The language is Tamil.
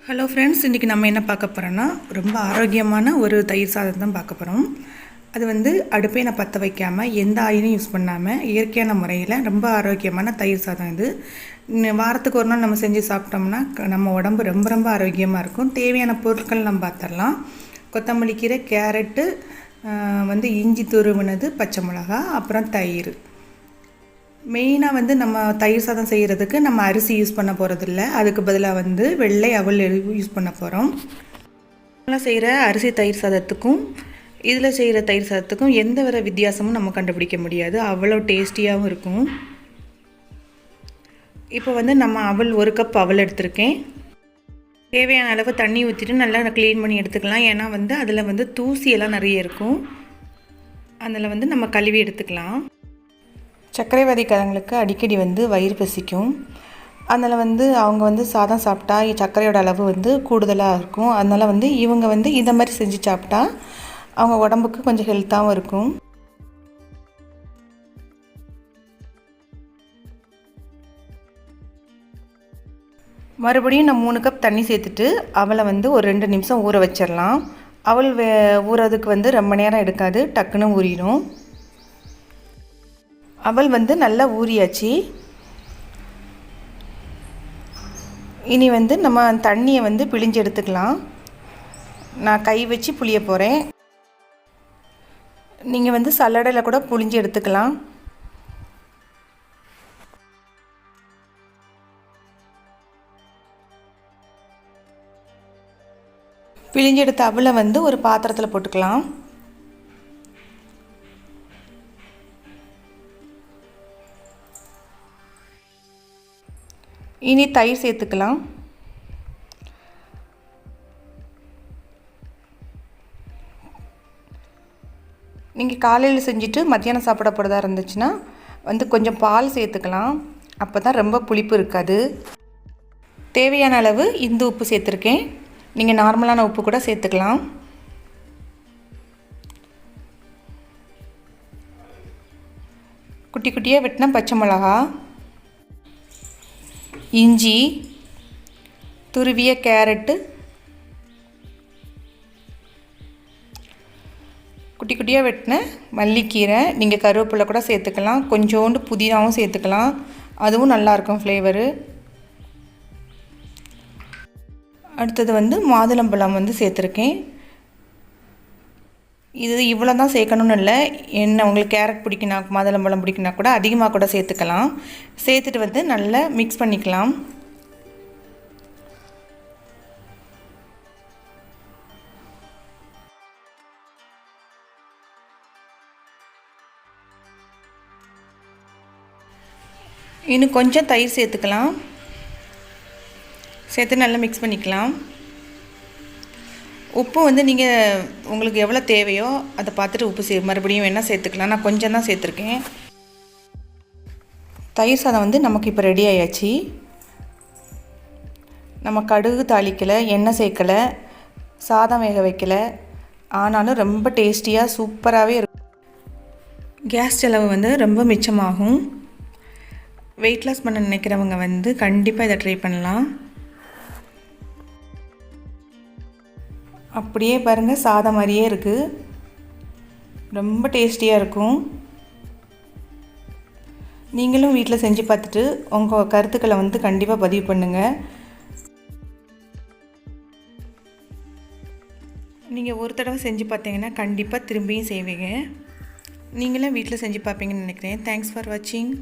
ஹலோ ஃப்ரெண்ட்ஸ், இன்றைக்கி நம்ம என்ன பார்க்க போகிறோன்னா ரொம்ப ஆரோக்கியமான ஒரு தயிர் சாதம் தான் பார்க்க போகிறோம். அது அடுப்பை நான் பற்ற வைக்காமல் எந்த ஆயிலும் யூஸ் பண்ணாமல் இயற்கையான முறையில் ரொம்ப ஆரோக்கியமான தயிர் சாதம். இது வாரத்துக்கு ஒரு நாள் நம்ம செஞ்சு சாப்பிட்டோம்னா நம்ம உடம்பு ரொம்ப ரொம்ப ஆரோக்கியமாக இருக்கும். தேவையான பொருட்கள் நம்ம பார்த்துடலாம். கொத்தமல்லி கீரை, கேரட்டு, இஞ்சி துருவினது, பச்சை மிளகா, அப்புறம் தயிர். மெயினாக நம்ம தயிர் சாதம் செய்கிறதுக்கு நம்ம அரிசி யூஸ் பண்ண போகிறதில்ல. அதுக்கு பதிலாக வெள்ளை அவல் யூஸ் பண்ண போகிறோம். செய்கிற அரிசி தயிர் சாதத்துக்கும் இதில் செய்கிற தயிர் சாதத்துக்கும் எந்த வர வித்தியாசமும் நம்ம கண்டுபிடிக்க முடியாது. அவ்வளோ டேஸ்டியாகவும் இருக்கும். இப்போ நம்ம அவல் 1 கப் அவல் எடுத்திருக்கேன். தேவையான அளவு தண்ணி ஊற்றிட்டு நல்லா க்ளீன் பண்ணி எடுத்துக்கலாம். ஏன்னா அதில் தூசியெல்லாம் நிறைய இருக்கும். அதில் நம்ம கழுவி எடுத்துக்கலாம். சர்க்கரைவாதிக்காரங்களுக்கு அடிக்கடி வயிறு பசிக்கும். அதனால் அவங்க சாதம் சாப்பிட்டா சர்க்கரையோட அளவு கூடுதலாக இருக்கும். அதனால் இவங்க இதை மாதிரி செஞ்சு சாப்பிட்டா அவங்க உடம்புக்கு கொஞ்சம் ஹெல்த்தாகவும் இருக்கும். மறுபடியும் நான் 3 கப் தண்ணி சேர்த்துட்டு அவளை ஒரு 2 நிமிஷம் ஊற வச்சிடலாம். அவள் ஊறதுக்கு ரொம்ப நேரம் எடுக்காது, டக்குன்னு ஊறிடும். அவல் நல்லா ஊறியாச்சு. இனி நம்ம தண்ணியை பிழிஞ்சு எடுத்துக்கலாம். நான் கை வச்சு புளிய போகிறேன். நீங்கள் சல்லடையில் கூட புழிஞ்சு எடுத்துக்கலாம். பிழிஞ்சு எடுத்த அவலை ஒரு பாத்திரத்தில் போட்டுக்கலாம். இனி தயிர் சேர்த்துக்கலாம். நீங்கள் காலையில் செஞ்சுட்டு மத்தியானம் சாப்பிட போகிறதா இருந்துச்சுன்னா கொஞ்சம் பால் சேர்த்துக்கலாம். அப்போ தான் ரொம்ப புளிப்பு இருக்காது. தேவையான அளவு இந்து உப்பு சேர்த்துருக்கேன். நீங்கள் நார்மலான உப்பு கூட சேர்த்துக்கலாம். குட்டி குட்டியாக வெட்டின பச்சை மிளகா, இஞ்சி, துருவிய கேரட்டு, குட்டி குட்டியாக வெட்டின மல்லிக்கீரை, நீங்கள் கருவேப்பிலை கூட சேர்த்துக்கலாம். கொஞ்சோண்டு புதினாவும் சேர்த்துக்கலாம். அதுவும் நல்லாயிருக்கும் ஃப்ளேவரு. அடுத்தது மாதுளம்பழம் சேர்த்துருக்கேன். இது இவ்வளோ தான் சேர்க்கணுன்னு இல்லை. என்ன உங்களுக்கு கேரட் பிடிக்குன்னா, மாதுளம்பழம் பிடிக்குன்னா கூட அதிகமாக கூட சேர்த்துக்கலாம். சேர்த்துட்டு நல்லா மிக்ஸ் பண்ணிக்கலாம். இன்னும் கொஞ்சம் தயிர் சேர்த்துக்கலாம். சேர்த்து நல்லா மிக்ஸ் பண்ணிக்கலாம். உப்பு நீங்கள் உங்களுக்கு எவ்வளோ தேவையோ அதை பார்த்துட்டு உப்பு மறுபடியும் வேணால் சேர்த்துக்கலாம். நான் கொஞ்சம் தான் சேர்த்துருக்கேன். தயிர் சாதம் நமக்கு இப்போ ரெடி ஆயாச்சு. நம்ம கடுகு தாளிக்கலை, எண்ணெய் சேர்க்கலை, சாதம் வேக வைக்கலை. ஆனாலும் ரொம்ப டேஸ்டியாக சூப்பராகவே இருக்கும். கேஸ் செலவு ரொம்ப மிச்சமாகும். வெயிட் லாஸ் பண்ண நினைக்கிறவங்க கண்டிப்பாக இதை ட்ரை பண்ணலாம். அப்படியே பாருங்கள், சாதம் மாதிரியே இருக்குது. ரொம்ப டேஸ்டியாக இருக்கும். நீங்களும் வீட்டில் செஞ்சு பார்த்துட்டு உங்கள் கருத்துக்களை கண்டிப்பாக பதிவு பண்ணுங்கள். நீங்கள் ஒரு தடவை செஞ்சு பார்த்தீங்கன்னா கண்டிப்பாக திரும்பியும் செய்வீங்க. நீங்களும் வீட்டில் செஞ்சு பார்ப்பீங்கன்னு நினைக்கிறேன். தேங்க்ஸ் ஃபார் வாட்சிங்.